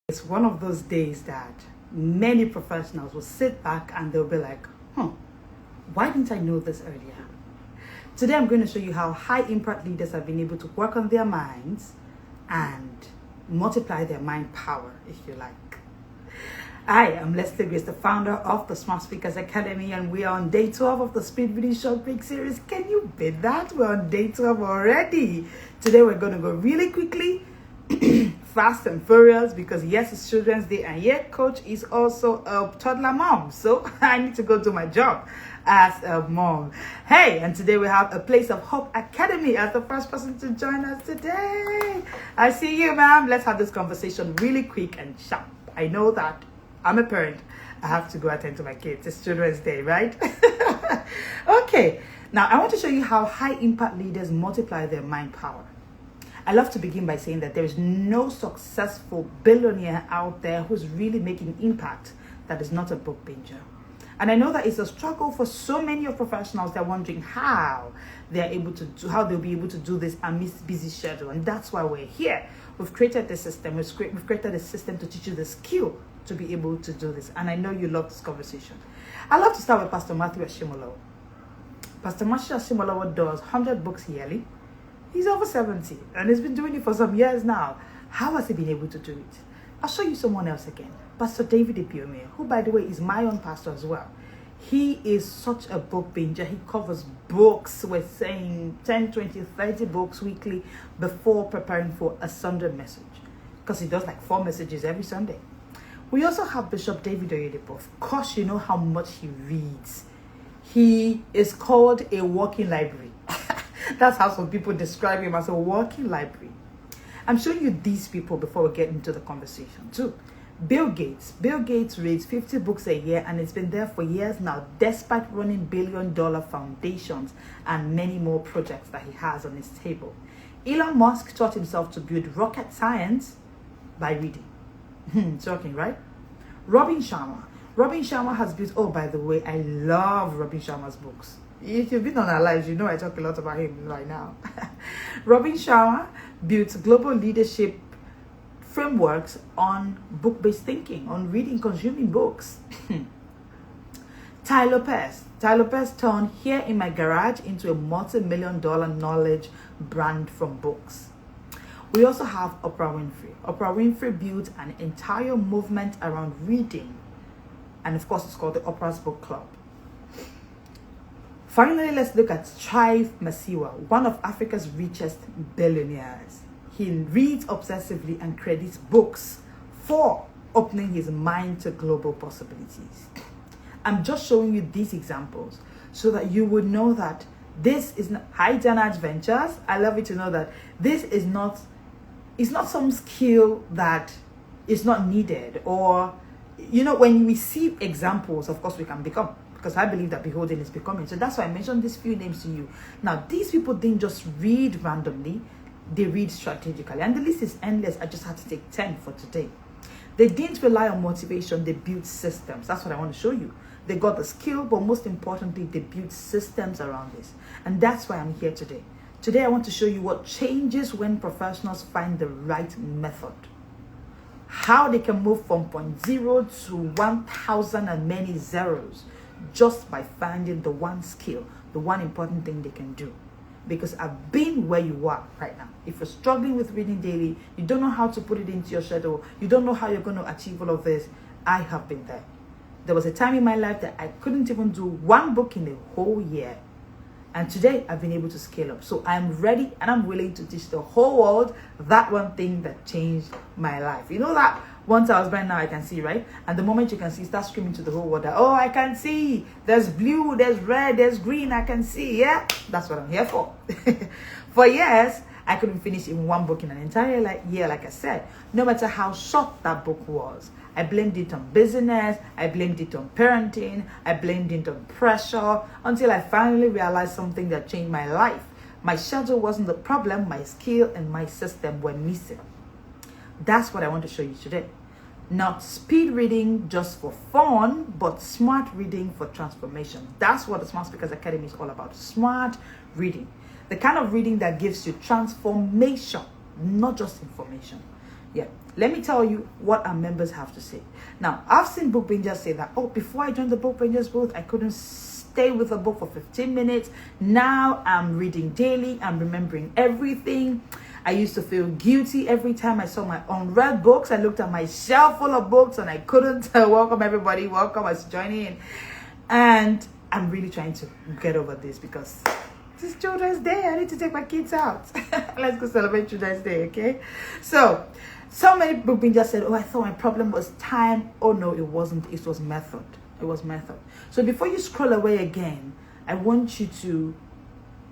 It's one of those days that many professionals will sit back and they'll be like, why didn't I know this earlier? Today I'm going to show you how high impact leaders have been able to work on their minds and multiply their mind power, if you like. I am Leslie Grace, the founder of the Smart Speakers Academy, and we are on day 12 of the Speed Reading Short Break series. Can you beat that? We're on day 12 already. Today we're going to go really quickly, fast and furious, because yes, it's Children's Day, and yet Coach is also a toddler mom, so I need to go do my job as a mom. Hey, and today we have a Place of Hope Academy as the first person to join us today. I see you, ma'am. Let's have this conversation really quick and sharp. I know that I'm a parent. I have to go attend to my kids. It's Children's Day, right? Okay. Now, I want to show you how high impact leaders multiply their mind power. I love to begin by saying that there is no successful billionaire out there who's really making impact that is not a book binger. And I know that it's a struggle for so many of professionals. They're wondering how they'll be able to do this amidst busy schedule. And that's why we're here. We've created this system. We've created a system to teach you the skill to be able to do this. And I know you love this conversation. I love to start with Pastor Matthew Ashimolowo. Pastor Matthew Ashimolowo does 100 books yearly. He's over 70 and he's been doing it for some years now. How has he been able to do it? I'll show you someone else again. Pastor David Epiome, who by the way is my own pastor as well. He is such a book binger. He covers books. We're saying 10, 20, 30 books weekly before preparing for a Sunday message, because he does like 4 messages every Sunday. We also have Bishop David Oyedepo. Of course, you know how much he reads. He is called a walking library. That's how some people describe him, as a walking library. I'm showing you these people before we get into the conversation too. Bill Gates. Bill Gates reads 50 books a year, and it's been there for years now, despite running billion-dollar foundations and many more projects that he has on his table. Elon Musk taught himself to build rocket science by reading. Shocking, right? Robin Sharma. Robin Sharma has built, oh, by the way, I love Robin Sharma's books. If you've been on our lives, you know I talk a lot about him right now. Robin Sharma built global leadership frameworks on book-based thinking, on reading, consuming books. Tai Lopez. Tai Lopez turned Here in My Garage into a multi-million-dollar knowledge brand from books. We also have Oprah Winfrey. Oprah Winfrey built an entire movement around reading. And of course, it's called the Oprah's Book Club. Finally, let's look at Strive Masiwa, one of Africa's richest billionaires. He reads obsessively and credits books for opening his mind to global possibilities. I'm just showing you these examples so that you would know that this is not High Janaj Ventures. I love you to know that this is not, it's not some skill that is not needed, or, you know, when we see examples, of course we can become. Because I believe that beholding is becoming. So that's why I mentioned these few names to you. Now, these people didn't just read randomly. They read strategically. And the list is endless. I just had to take 10 for today. They didn't rely on motivation. They built systems. That's what I want to show you. They got the skill, but most importantly, they built systems around this. And that's why I'm here today. Today, I want to show you what changes when professionals find the right method. How they can move from 0 to 1,000 and many zeros, just by finding the one skill, the one important thing they can do. Because I've been where you are right now. If you're struggling with reading daily, you don't know how to put it into your schedule, you don't know how you're going to achieve all of this, I have been there. There was a time in my life that I couldn't even do one book in a whole year. And today I've been able to scale up. So I'm ready and I'm willing to teach the whole world that one thing that changed my life. You know that once I was blind, now I can see, right? And the moment you can see, start screaming to the whole world that, oh, I can see. There's blue, there's red, there's green, I can see. Yeah, that's what I'm here for. For years, I couldn't finish even one book in an entire year, like I said, no matter how short that book was. I blamed it on business, I blamed it on parenting, I blamed it on pressure, until I finally realized something that changed my life. My schedule wasn't the problem, my skill and my system were missing. That's what I want to show you today. Not speed reading just for fun, but smart reading for transformation. That's what the Smart Speakers Academy is all about. Smart reading. The kind of reading that gives you transformation, not just information. Yeah. Let me tell you what our members have to say. Now, I've seen book bingers say that, oh, before I joined the book bingers booth, I couldn't stay with a book for 15 minutes. Now I'm reading daily. I'm remembering everything. I used to feel guilty every time I saw my unread books. I looked at my shelf full of books and I couldn't welcome everybody. Welcome us joining in. And I'm really trying to get over this because this is Children's Day. I need to take my kids out. Let's go celebrate Children's Day, okay? So many book bingers said, oh, I thought my problem was time. Oh, no, it wasn't. It was method. It was method. So before you scroll away again, I want you to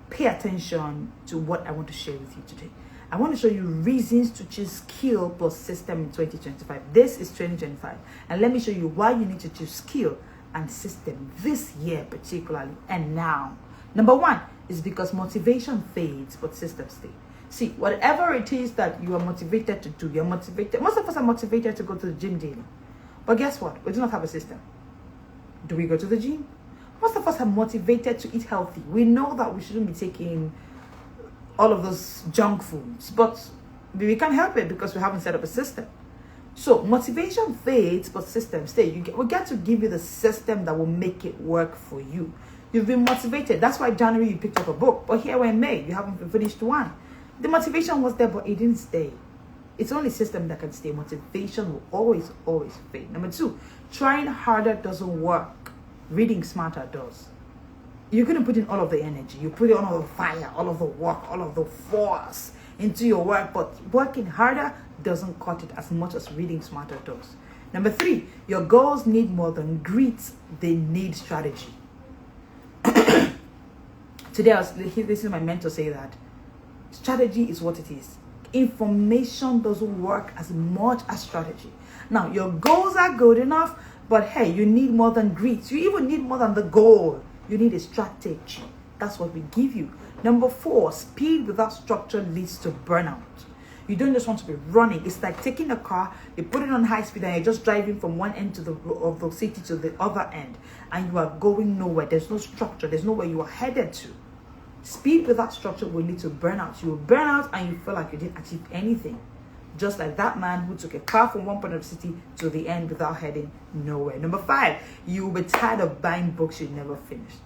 pay attention to what I want to share with you today. I want to show you reasons to choose skill plus system in 2025. This is 2025. And let me show you why you need to choose skill and system this year particularly and now. Number one is because motivation fades, but systems stay. See, whatever it is that you are motivated to do, you're motivated. Most of us are motivated to go to the gym daily. But guess what? We do not have a system. Do we go to the gym? Most of us are motivated to eat healthy. We know that we shouldn't be taking all of those junk foods, but we can't help it because we haven't set up a system. So motivation fades, but systems stay. We get to give you the system that will make it work for you. You've been motivated. That's why January you picked up a book, but here we're in May, you haven't finished one. The motivation was there, but it didn't stay. It's only system that can stay. Motivation will always fade. Number two, trying harder doesn't work. Reading smarter does. You're going to put in all of the energy. You put in all of the fire, all of the work, all of the force into your work. But working harder doesn't cut it as much as reading smarter does. Number three, your goals need more than grit. They need strategy. Today I was listening to my mentor say that strategy is what it is. Information doesn't work as much as strategy. Now, your goals are good enough, but hey, you need more than grit. You even need more than the goal. You need a strategy. That's what we give you. Number four, speed without structure leads to burnout. You don't just want to be running. It's like taking a car, you put it on high speed and you're just driving from one end of the city to the other end. And you are going nowhere. There's no structure. There's nowhere you are headed to. Speed without structure will lead to burnout. You will burn out and you feel like you didn't achieve anything. Just like that man who took a car from one point of the city to the end without heading nowhere. Number five, you will be tired of buying books you never finished.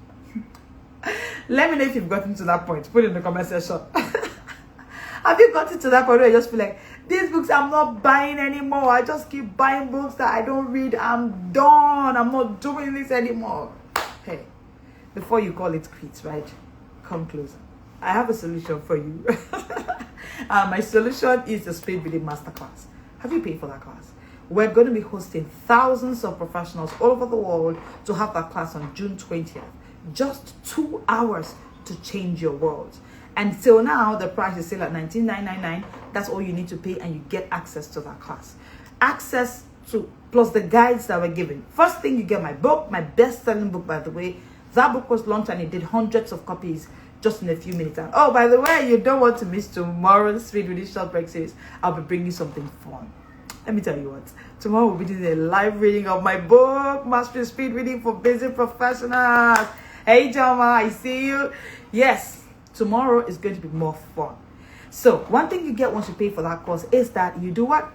Let me know if you've gotten to that point. Put it in the comment section. Have you gotten to that point where you just feel like, these books I'm not buying anymore. I just keep buying books that I don't read. I'm done. I'm not doing this anymore. Hey, before you call it quits, right? Come closer. I have a solution for you. My solution is the Speed Reading Masterclass. Have you paid for that class? We're going to be hosting thousands of professionals all over the world to have that class on June 20th. Just 2 hours to change your world. Until now, the price is still at $19,999. That's all you need to pay and you get access to that class. Access to, plus the guides that we're giving. First thing, you get my book, my best-selling book, by the way. That book was launched and it did hundreds of copies just in a few minutes. And oh, by the way, you don't want to miss tomorrow's Speed Reading Short Break series. I'll be bringing something fun. Let me tell you what. Tomorrow we'll be doing a live reading of my book, Mastering Speed Reading for Busy Professionals. Hey, Jama, I see you. Yes, tomorrow is going to be more fun. So, one thing you get once you pay for that course is that you do what?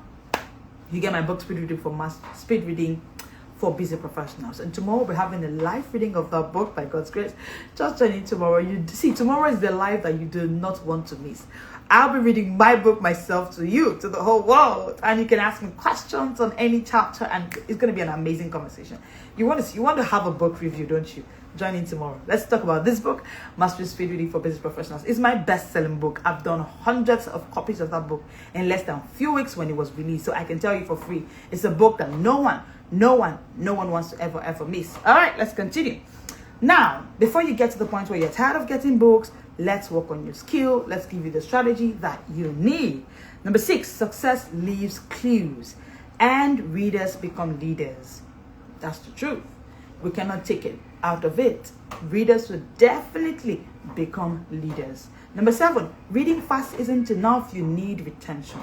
You get my book, Speed Reading for Busy Professionals. And tomorrow we'll be having a live reading of that book by God's grace. Just join in tomorrow. You see, tomorrow is the live that you do not want to miss. I'll be reading my book myself to you, to the whole world. And you can ask me questions on any chapter and it's going to be an amazing conversation. You want to have a book review, don't you? Join in tomorrow. Let's talk about this book, Mastering Speed Reading for Busy Professionals. It's my best-selling book. I've done hundreds of copies of that book in less than a few weeks when it was released. So I can tell you for free, it's a book that no one wants to ever miss. All right, let's continue. Now, before you get to the point where you're tired of getting books, let's work on your skill. Let's give you the strategy that you need. Number 6, success leaves clues and readers become leaders. That's the truth. We cannot take it out of it. Readers will definitely become leaders. Number 7, reading fast isn't enough. You need retention.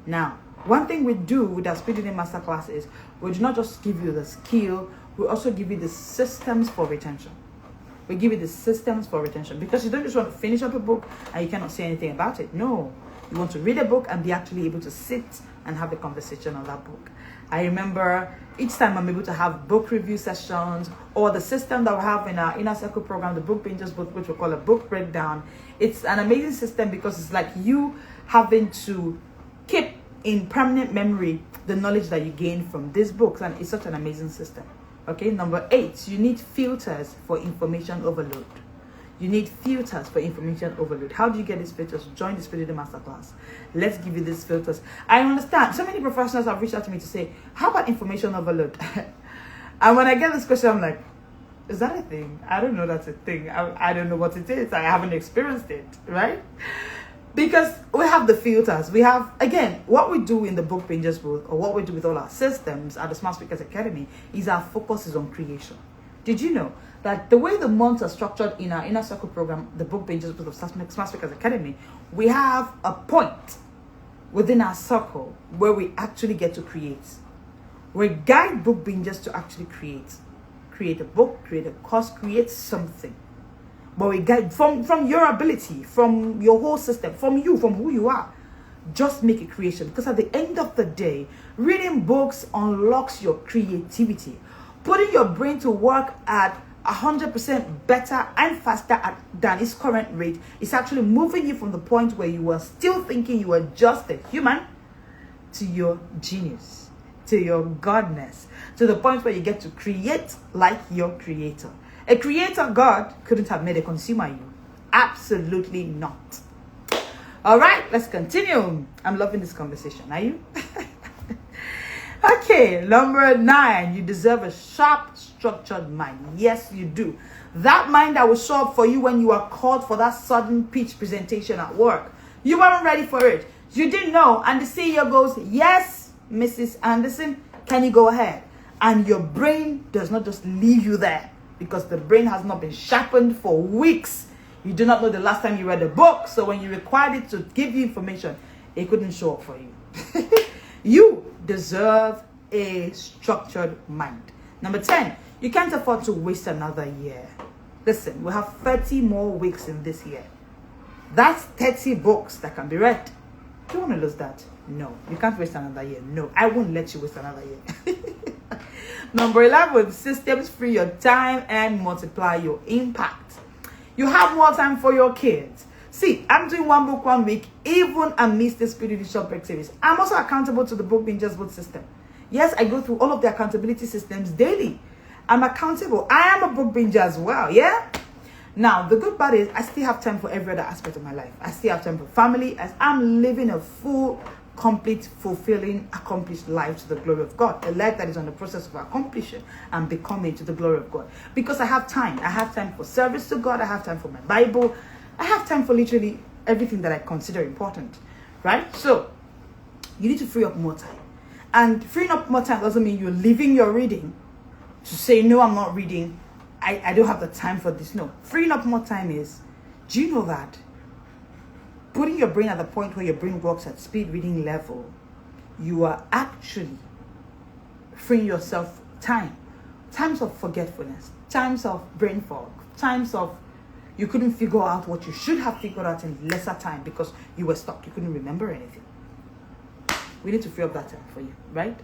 Now, one thing we do with our Speed Reading Masterclass is we do not just give you the skill, we also give you the systems for retention. We give you the systems for retention because you don't just want to finish up a book and you cannot say anything about it. No, you want to read a book and be actually able to sit and have a conversation on that book. I remember each time I'm able to have book review sessions, or the system that we have in our Inner Circle program, the Book Bingers book, which we call a book breakdown. It's an amazing system because it's like you having to keep in permanent memory the knowledge that you gain from these books, and it's such an amazing system. Okay, number 8, you need filters for information overload. You need filters for information overload. How do you get these filters? Join the Spirit Masterclass. Let's give you these filters. I understand. So many professionals have reached out to me to say, how about information overload? And when I get this question, I'm like, is that a thing? I don't know that's a thing. I don't know what it is. I haven't experienced it, right? Because we have the filters. We have, again, what we do in the Book Bingers book, or what we do with all our systems at the Smart Speakers Academy, is our focus is on creation. Did you know that the way the months are structured in our Inner Circle program, the Book Bingers book of Smart Speakers Academy, we have a point within our circle where we actually get to create. We guide Book Bingers to actually create a book, create a course, create something. But we guide from your ability, from your whole system, from you, from who you are. Just make a creation, because at the end of the day, reading books unlocks your creativity. Putting your brain to work at 100% better and faster than its current rate is actually moving you from the point where you were still thinking you were just a human to your genius, to your godness, to the point where you get to create like your creator. A creator God couldn't have made a consumer you. Absolutely not. All right, let's continue. I'm loving this conversation. Are you? Okay, number 9, you deserve a sharp, structured mind. Yes, you do. That mind that will show up for you when you are called for that sudden pitch presentation at work. You weren't ready for it. You didn't know. And the CEO goes, yes, Mrs. Anderson, can you go ahead? And your brain does not just leave you there, because the brain has not been sharpened for weeks. You do not know the last time you read a book. So when you required it to give you information, it couldn't show up for you. You deserve a structured mind. Number 10, you can't afford to waste another year. Listen, we have 30 more weeks in this year. That's 30 books that can be read. Do you want to lose that? No, you can't waste another year. No, I won't let you waste another year. Number 11, systems free your time and multiply your impact. You have more time for your kids. See, I'm doing one book 1 week, even amidst this Spirit Short Break series. I'm also accountable to the Book Bingers book system. Yes, I go through all of the accountability systems daily. I'm accountable. I am a book binger as well, yeah? Now, the good part is I still have time for every other aspect of my life. I still have time for family, as I'm living a full, complete, fulfilling, accomplished life to the glory of God. A life that is on the process of accomplishing and becoming to the glory of God. Because I have time. I have time for service to God. I have time for my Bible. I have time for literally everything that I consider important, right? So, you need to free up more time. And freeing up more time doesn't mean you're leaving your reading to say, no, I'm not reading. I don't have the time for this. No, freeing up more time is, do you know that putting your brain at the point where your brain works at speed reading level, you are actually freeing yourself times of forgetfulness, times of brain fog, times of you couldn't figure out what you should have figured out in lesser time because you were stuck. You couldn't remember anything. We need to free up that time for you, right?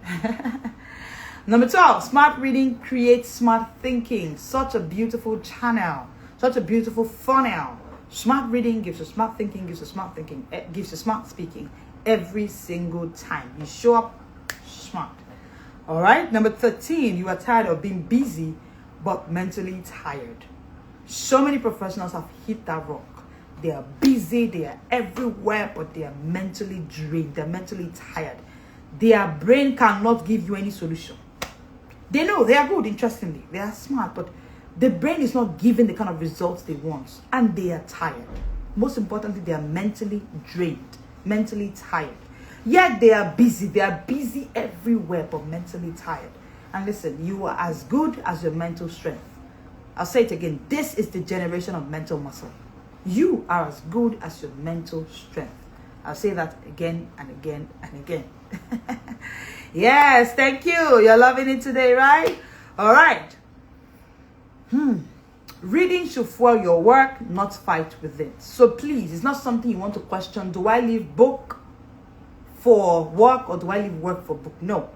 Number 12, smart reading creates smart thinking. Such a beautiful channel, such a beautiful funnel. Smart reading gives you smart thinking, gives you smart speaking every single time. You show up smart. All right. Number 13, you are tired of being busy, but mentally tired. So many professionals have hit that rock. They are busy, they are everywhere, but they are mentally drained. They're mentally tired. Their brain cannot give you any solution. They know they are good, interestingly. They are smart, but the brain is not giving the kind of results they want. And they are tired. Most importantly, they are mentally drained, mentally tired. Yet they are busy. They are busy everywhere, but mentally tired. And listen, you are as good as your mental strength. I'll say it again. This is the generation of mental muscle. You are as good as your mental strength. I'll say that again and again and again. Yes, thank you. You're loving it today, right? All right. Reading should fuel your work, not fight with it. So please, it's not something you want to question. Do I leave book for work or do I leave work for book? No.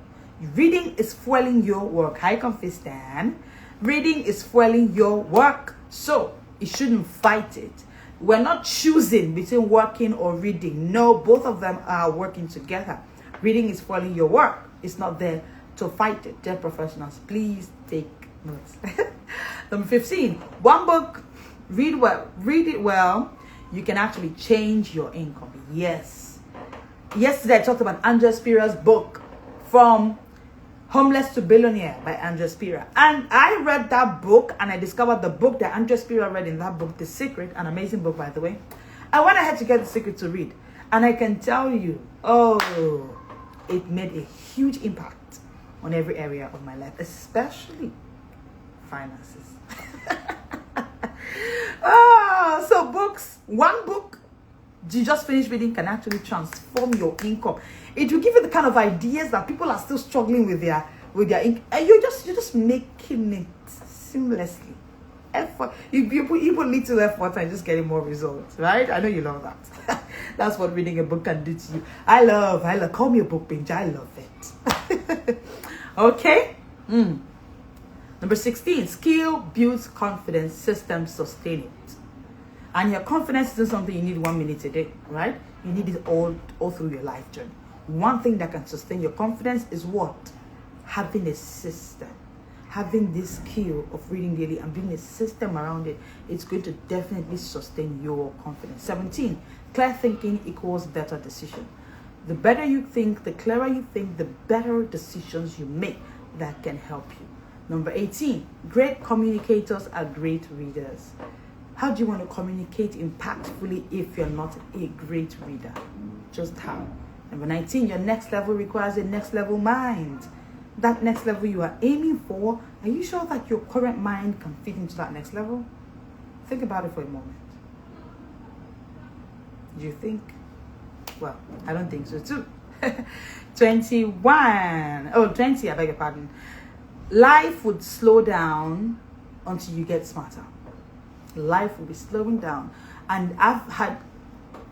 Reading is fueling your work. Hi, Comfy Stan. Reading is fueling your work. So you shouldn't fight it. We're not choosing between working or reading. No, both of them are working together. Reading is fueling your work. It's not there to fight it. Dear professionals, please take notes. Number 15, one book, read it well. You can actually change your income. Yes. Yesterday I talked about Andrea Spira's book, From Homeless to Billionaire by Andrea Spira. And I read that book and I discovered the book that Andrea Spira read in that book, The Secret, an amazing book, by the way. I went ahead to get The Secret to read. And I can tell you, it made a huge impact on every area of my life, especially finances. So books, one book you just finished reading can actually transform your income. It will give you the kind of ideas that people are still struggling with their income, and you're just making it seamlessly. Effort. You put little effort and just getting more results, right? I know you love that. That's what reading a book can do to you. I love. Call me a book binge. I love it. Okay. Number 16, skill builds confidence, systems sustain it. And your confidence isn't something you need 1 minute a day, right? You need it all through your life journey. One thing that can sustain your confidence is what? Having a system. Having this skill of reading daily and building a system around it, it's going to definitely sustain your confidence. 17, clear thinking equals better decision. The better you think, the clearer you think, the better decisions you make that can help you. Number 18, great communicators are great readers. How do you want to communicate impactfully if you're not a great reader? Just how? Number 19, your next level requires a next level mind. That next level you are aiming for, are you sure that your current mind can fit into that next level? Think about it for a moment. Do you think? Well, I don't think so too. 20, I beg your pardon. Life would slow down until you get smarter. Life will be slowing down. And I've had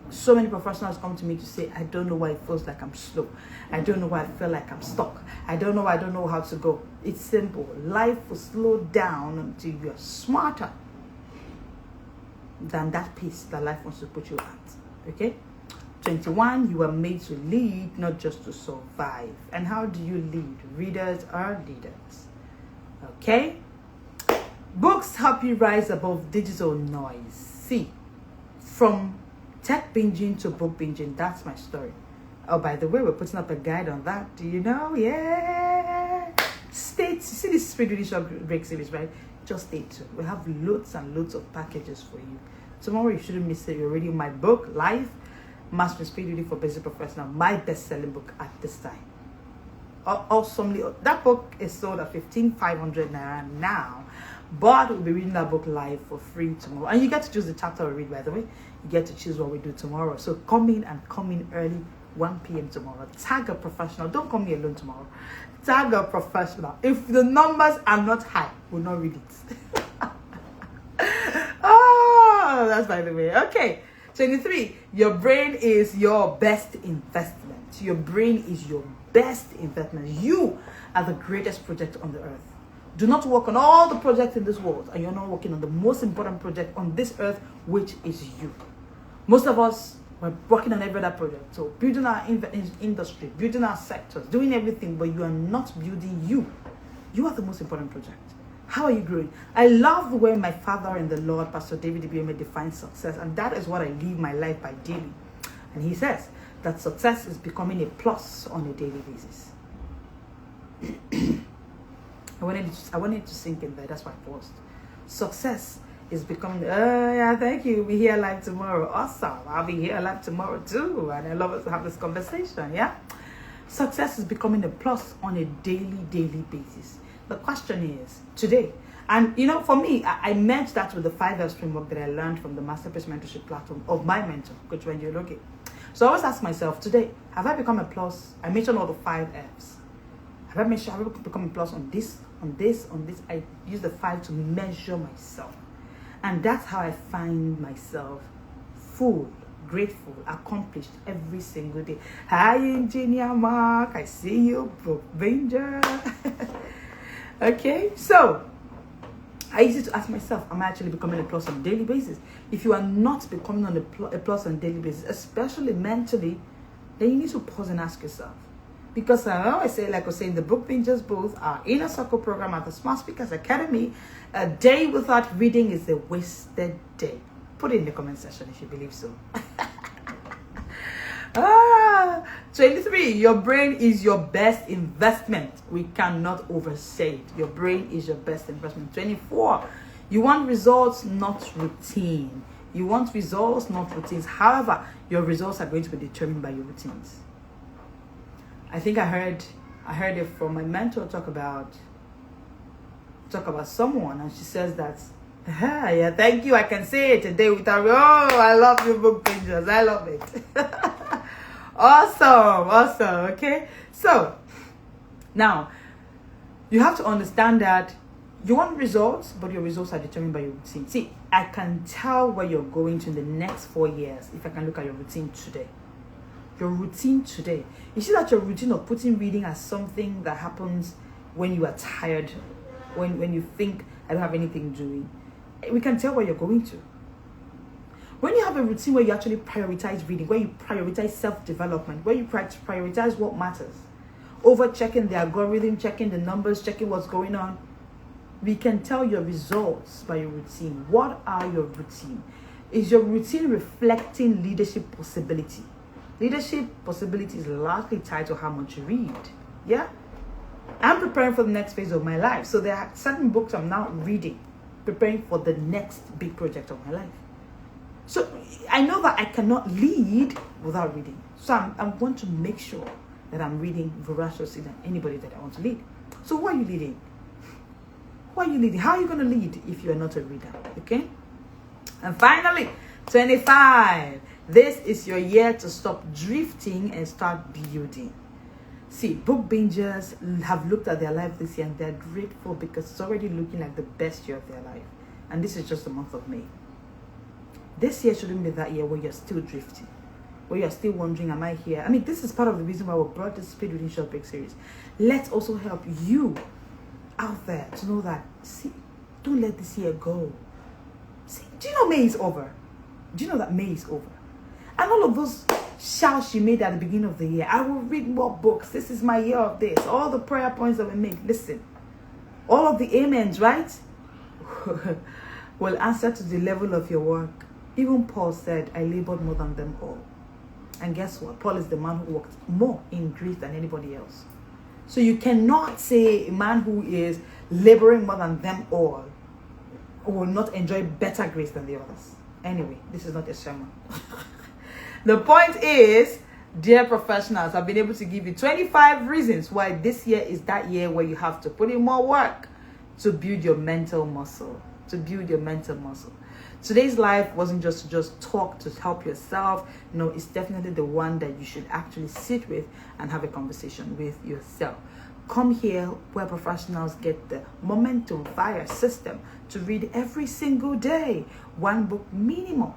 so many professionals come to me to say, I don't know why it feels like I'm slow. I don't know why I feel like I'm stuck. I don't know how to go. It's simple. Life will slow down until you're smarter than that pace that life wants to put you at. Okay? 21, you are made to lead, not just to survive. And how do you lead? Readers are leaders. Okay? Books help you rise above digital noise. See, from tech binging to book binging, that's my story. Oh, by the way, we're putting up a guide on that. Do you know? Yeah. See this Speed Reading Short Break series, right? Just stay tuned. We have loads and loads of packages for you. Tomorrow, you shouldn't miss it. You're reading my book, Life, Mastering Speed Reading for Basic Professional, my best-selling book at this time. Awesomely, that book is sold at 15,500 naira now. But we'll be reading that book live for free tomorrow. And you get to choose the chapter we read, by the way. You get to choose what we do tomorrow. So come in early, 1 p.m. tomorrow. Tag a professional. Don't come here alone tomorrow. Tag a professional. If the numbers are not high, we'll not read it. Oh, that's by the way. Okay. 23. Your brain is your best investment. Your brain is your best investment. You are the greatest project on the earth. Do not work on all the projects in this world, and you're not working on the most important project on this earth, which is you. Most of us are working on every other project. So building our industry, building our sectors, doing everything, but you are not building you. You are the most important project. How are you growing? I love the way my father in the Lord, Pastor David Ibieme, defines success, and that is what I live my life by daily. And he says that success is becoming a plus on a daily basis. I wanted to sink in there. That's why I paused. Success is becoming. Yeah, thank you. We'll be here live tomorrow. Awesome. I'll be here live tomorrow too, and I love us to have this conversation. Yeah. Success is becoming a plus on a daily basis. The question is today, and for me, I merged that with the 5Fs framework that I learned from the Masterpiece Mentorship platform of my mentor, Coach Wendy Oloke. So I always ask myself today, have I become a plus? I mentioned all the 5Fs. Have I become a plus on this? I use the 5 to measure myself. And that's how I find myself full, grateful, accomplished every single day. Hi, Engineer Mark. I see you, Book Binger. Okay, so I used to ask myself, am I actually becoming a plus on a daily basis? If you are not becoming a plus on a daily basis, especially mentally, then you need to pause and ask yourself. Because I always say, like I was saying, the Book Bingers Booth, our inner circle program at the Smart Speakers Academy, a day without reading is a wasted day. Put it in the comment section if you believe so. 23, your brain is your best investment. We cannot oversay it. Your brain is your best investment. 24, you want results, not routine. You want results, not routines. However, your results are going to be determined by your routines. I think I heard it from my mentor talk about someone, and she says that, yeah, thank you, I can say it today without, oh, I love you, Book Bingers, I love it. Awesome, okay? So, now, you have to understand that you want results, but your results are determined by your routine. See, I can tell where you're going to in the next 4 years if I can look at your routine today. Your routine today. You see that your routine of putting reading as something that happens when you are tired, when you think, I don't have anything doing. We can tell where you're going to. When you have a routine where you actually prioritize reading, where you prioritize self-development, where you prioritize what matters, over checking the algorithm, checking the numbers, checking what's going on, we can tell your results by your routine. What are your routine? Is your routine reflecting leadership possibility? Leadership possibility is largely tied to how much you read. Yeah? I'm preparing for the next phase of my life. So there are certain books I'm now reading, preparing for the next big project of my life. So I know that I cannot lead without reading. So I'm going to make sure that I'm reading voraciously than anybody that I want to lead. So who are you leading? Who are you leading? How are you going to lead if you are not a reader? Okay? And finally, 25. This is your year to stop drifting and start building. See, book bingers have looked at their life this year and they're grateful because it's already looking like the best year of their life. And this is just the month of May. This year shouldn't be that year where you're still drifting, where you're still wondering, am I here? I mean, this is part of the reason why we brought this Speed Reading Short Break series. Let's also help you out there to know that, see, don't let this year go. See, do you know May is over? Do you know that May is over? And all of those shouts you made at the beginning of the year, I will read more books, this is my year of this, all the prayer points that we made, listen, all of the amens, right, will answer to the level of your work. Even Paul said, I labored more than them all. And guess what? Paul is the man who worked more in grief than anybody else. So you cannot say a man who is laboring more than them all will not enjoy better grace than the others. Anyway, this is not a sermon. The point is, dear professionals, I've been able to give you 25 reasons why this year is that year where you have to put in more work to build your mental muscle. Today's live wasn't just to talk to help yourself. No, it's definitely the one that you should actually sit with and have a conversation with yourself. Come here where professionals get the Momentum Fire system to read every single day, one book minimum.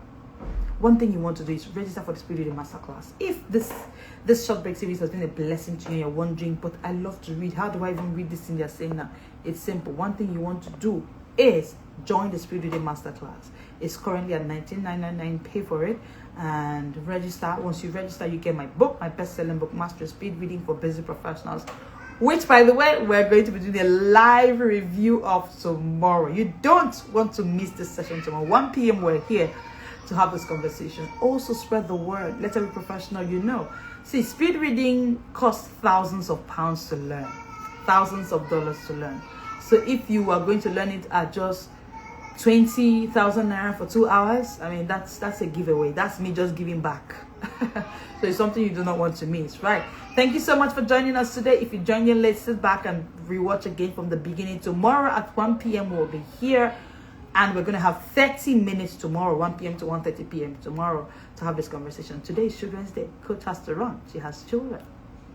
One thing you want to do is register for the Speed Reading Masterclass. If this short break series has been a blessing to you and you're wondering, but I love to read, how do I even read this thing they're saying now? It's simple. One thing you want to do is join the Speed Reading Masterclass. It's currently at $19.99. Pay for it and register. Once you register, you get my book, my best-selling book, Master Speed Reading for Busy Professionals, which, by the way, we're going to be doing a live review of tomorrow. You don't want to miss this session tomorrow. 1 p.m. we're here to have this conversation. Also spread the word. Let every professional you know. See, speed reading costs thousands of pounds to learn, thousands of dollars to learn. So if you are going to learn it at just 20,000 naira for 2 hours, I mean, that's a giveaway. That's me just giving back. So it's something you do not want to miss, right? Thank you so much for joining us today. If you joined in late, sit back and rewatch again from the beginning. Tomorrow at 1 p.m. we'll be here. And we're going to have 30 minutes tomorrow, 1 p.m. to 1:30 p.m. tomorrow to have this conversation. Today is Children's Day. Coach has to run. She has children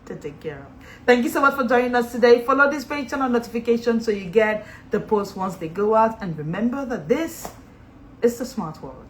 to take care of. Thank you so much for joining us today. Follow this page, turn on notifications so you get the posts once they go out. And remember that this is the smart world.